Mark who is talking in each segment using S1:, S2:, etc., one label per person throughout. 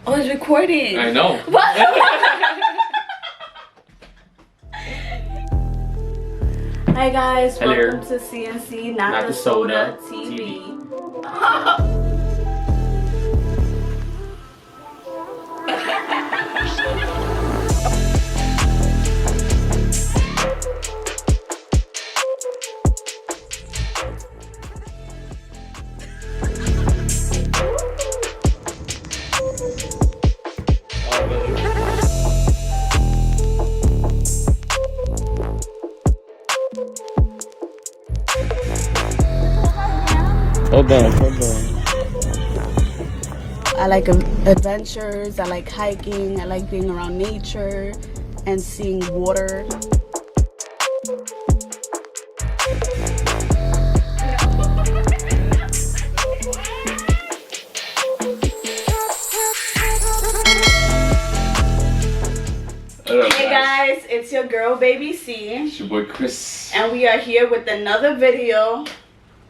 S1: Oh, it's recording.
S2: I know.
S1: What? Hi guys,
S2: Hello.
S1: welcome to CNC, not the Soda TV.
S2: Hold on.
S1: I like adventures, I like hiking, I like being around nature and seeing water. Hey guys, it's your girl Baby C.
S2: It's your boy Chris.
S1: And we are here with another video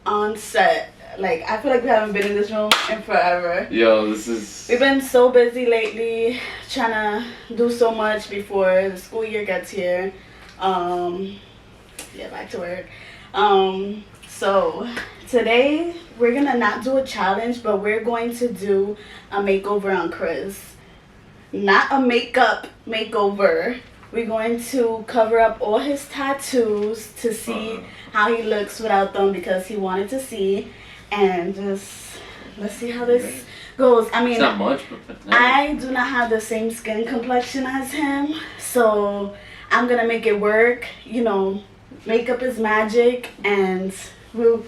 S1: on set. Like, I feel like we haven't been in this room in forever.
S2: Yo, this is...
S1: We've been so busy lately, trying to do so much before the school year gets here. Yeah, back to work. So today we're gonna not do a challenge, but we're going to do a makeover on Chris. Not a makeup makeover. We're going to cover up all his tattoos to see how he looks without them, because he wanted to see. And just, let's see how this goes. I mean,
S2: it's not much, but
S1: I do not have the same skin complexion as him, so I'm gonna make it work. You know, makeup is magic, and we'll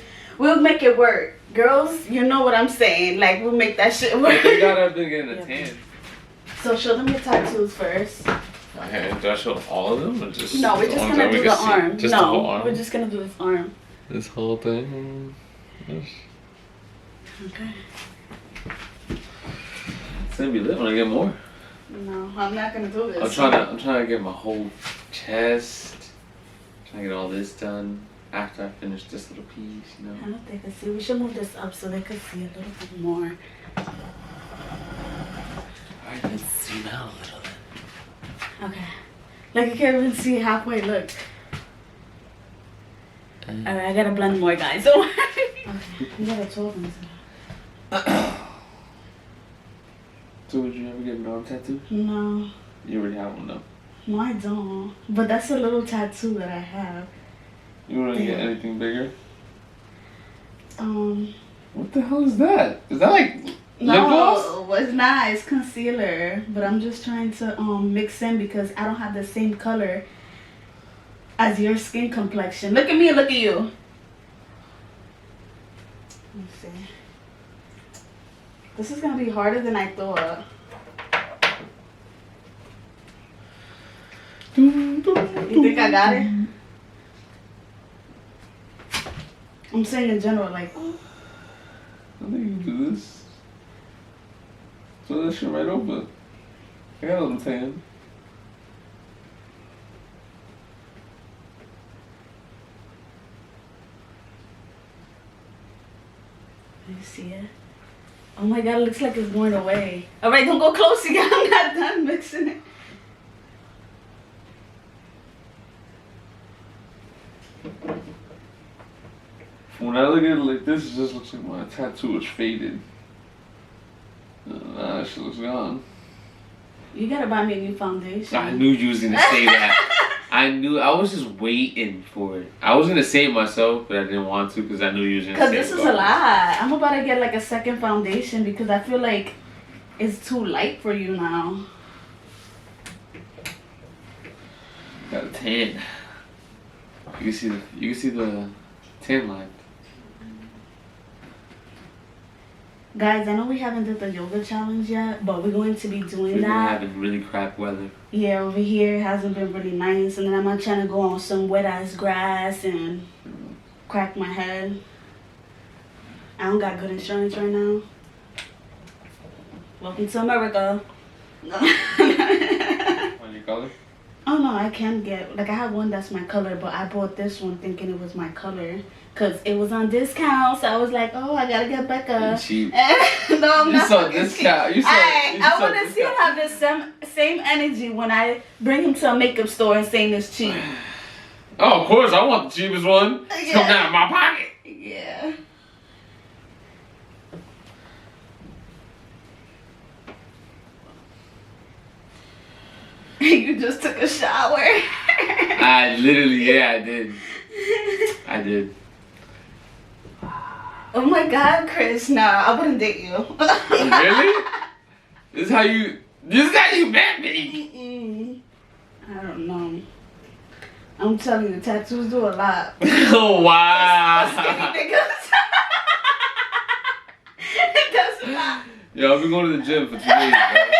S1: make it work. Girls, you know what I'm saying. Like, we'll make that shit work.
S2: you gotta have been getting a tan.
S1: So show them your tattoos first.
S2: Okay, do I show all of them, or just...
S1: No, we're just gonna do the arm.
S2: Just the whole arm?
S1: We're just gonna do this arm.
S2: This whole thing?
S1: Okay.
S2: It's gonna be lit when I get more.
S1: No, I'm not gonna do this.
S2: I'm trying to get my whole chest. Trying to get all this done after I finish this little piece, you know.
S1: I don't think they can see. We should move this up so they can see a little bit more.
S2: Alright, let's zoom out a little bit.
S1: Okay. Like, you can't even see halfway. Look. Alright, I gotta blend more, guys. Don't worry. Okay. You gotta talk into that.
S2: So would you ever get an arm tattoo?
S1: No.
S2: You already have one though.
S1: No, I don't. But that's a little tattoo that I have.
S2: You want to get anything bigger?
S1: What
S2: the hell is that? Is that like lip gloss?
S1: No, it's not. It's concealer. But I'm just trying to mix in because I don't have the same color as your skin complexion. Look at me and look at you. Let's see. This is gonna be harder than I thought. You think I got it? I'm saying in general, like.
S2: I think you can do this. So that shit right over. I got a little tan.
S1: You see it? Oh my god, it looks like it's going away. Alright, don't go close again. I'm not done mixing it.
S2: When I look at it like this, it just looks like my tattoo is faded. Nah, that shit looks gone.
S1: You gotta buy me a new foundation.
S2: I knew you was gonna say that. I was just waiting for it. I was gonna say it myself, but I didn't want to because I knew you was gonna say it.
S1: Because this is a lot. I'm about to get like a second foundation because I feel like it's too light for you now.
S2: Got a tan. You can see the tan line.
S1: Guys, I know we haven't did the yoga challenge yet, but we're going to be doing
S2: We've been
S1: that.
S2: having really crap weather.
S1: Yeah, over here it hasn't been really nice, and then I'm not trying to go on some wet ass grass and crack my head. I don't got good insurance right now. Welcome to America.
S2: On your color?
S1: Oh no, I can get like I have one that's my color, but I bought this one thinking it was my color because it was on discount. So I was like, oh, I gotta get Becca.
S2: Cheap.
S1: No, I'm
S2: You
S1: not.
S2: saw
S1: fucking
S2: discount.
S1: cheap.
S2: You saw.
S1: I want to see him have the same energy when I bring him to a makeup store and saying it's cheap.
S2: Oh, of course, I want the cheapest one. It's coming out of my pocket.
S1: Yeah. You just took a shower.
S2: I literally, yeah, I did. I did.
S1: Oh my God, Chris! Nah, I wouldn't date you.
S2: Really? This is how you met me.
S1: Mm-mm. I don't know. I'm telling you, tattoos do a lot.
S2: Oh wow.
S1: Skinny niggas. It does a lot.
S2: Yo, I've been going to the gym for 2 days,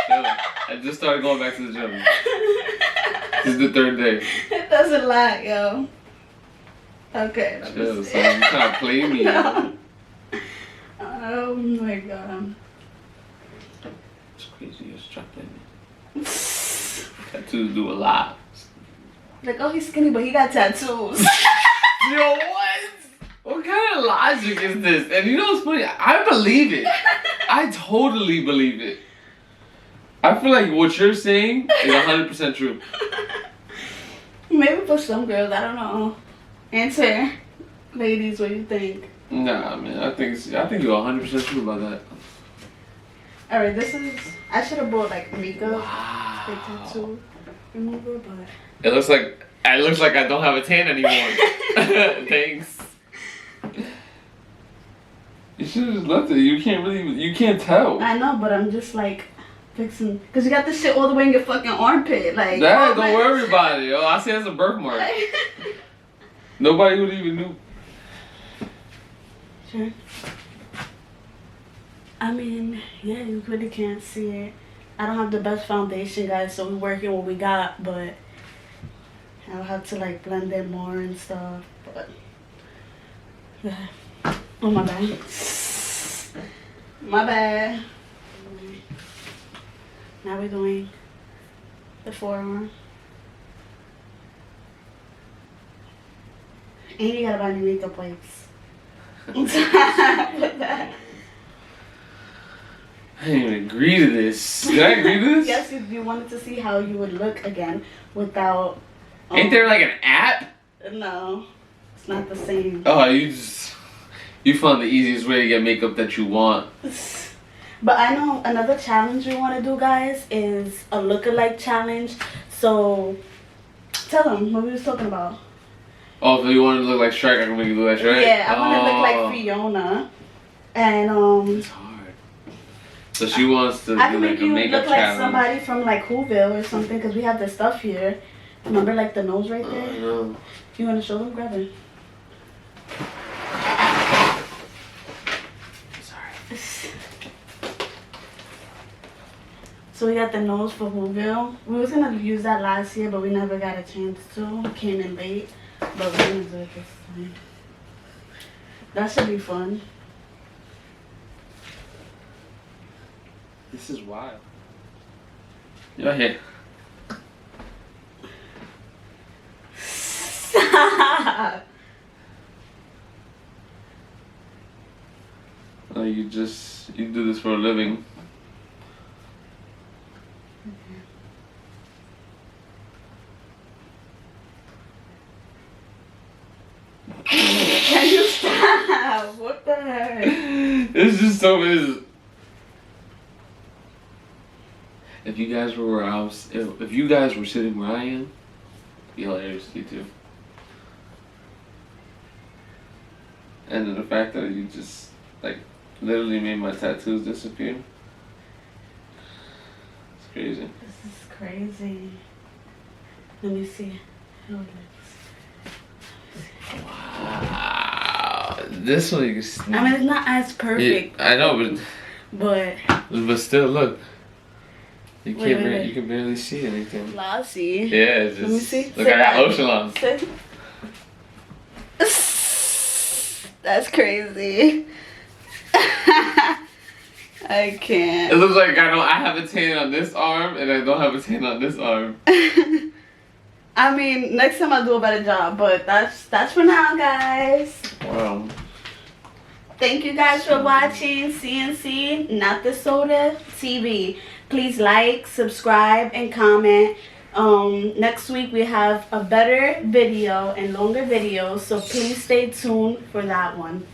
S2: bro. I just started going back to the gym. This is the 3rd day.
S1: It does a lot, yo. Okay.
S2: Chill, son. You trying to play me?
S1: No. Oh my God.
S2: It's crazy. You're strapped in. Tattoos do a lot.
S1: Like, oh, he's skinny, but he got tattoos.
S2: Yo, what? What kind of logic is this? And you know what's funny? I believe it. I totally believe it. I feel like what you're saying is 100% true.
S1: Maybe for some girls, I don't know. Answer, ladies, what do you think?
S2: Nah, man. I think you're 100% true about that.
S1: All right, this is. I should have bought like makeup,
S2: Wow.
S1: like tattoo remover, but.
S2: It looks like I don't have a tan anymore. Thanks. You should have just left it. You can't tell.
S1: I know, but I'm just like fixing, cause you got this shit all the way in your fucking armpit, like.
S2: Dad, don't worry about it. Yo, I see it as a birthmark. Nobody would even knew.
S1: Sure. I mean, yeah, you really can't see it. I don't have the best foundation, guys, so we're working what we got, but I'll have to like blend it more and stuff. But yeah. Oh my bad. My bad. Now we're doing the forearm. And you gotta buy me makeup wipes. With that.
S2: I didn't even agree to this. Did I agree to this?
S1: Yes, you wanted to see how you would look again without.
S2: Ain't there like an app?
S1: No, it's not the same.
S2: Oh, you found the easiest way to get makeup that you want.
S1: But I know another challenge we want to do, guys, is a look-alike challenge. So, tell them what we was talking about.
S2: Oh, if you want to look like Shrek, I can make you look like Shrek?
S1: Yeah, I want to look like Fiona. And,
S2: It's hard. So she wants to
S1: I
S2: do
S1: can
S2: like
S1: make
S2: a
S1: you
S2: makeup
S1: look like
S2: challenge.
S1: somebody from like Whoville or something, because we have the stuff here. Remember like the nose right there?
S2: I know.
S1: You want to show them? Grab it.
S2: Sorry.
S1: So we got the nose for Whoville. We was going to use that last year, but we never got a chance to. Came in late. But we're going to do it this time. That should be fun.
S2: This is wild. You're here.
S1: Stop.
S2: Oh, you do this for a living.
S1: Can you stop? What the heck?
S2: It's just so is. If you guys were where I was, if you guys were sitting where I am, it'd be hilarious to you too. And then the fact that you just like literally made my tattoos disappear. It's crazy.
S1: This is crazy. Let me see how it looks.
S2: Wow. This one you can.
S1: I mean, it's not as perfect.
S2: Yeah, I know,
S1: but
S2: but still, look. You
S1: Wait,
S2: can't.
S1: wait.
S2: You can barely see anything.
S1: Lossy.
S2: Yeah, it's just.
S1: Let me see.
S2: Look, I got lotion on.
S1: Sit. That's crazy. I can't.
S2: It looks like I have a tan on this arm and I don't have a tan on this arm.
S1: I mean, next time I'll do a better job, but that's for now, guys.
S2: Wow.
S1: Thank you guys for watching CNC Not the Soda TV. Please like, subscribe, and comment. Next week we have a better video and longer video, so please stay tuned for that one.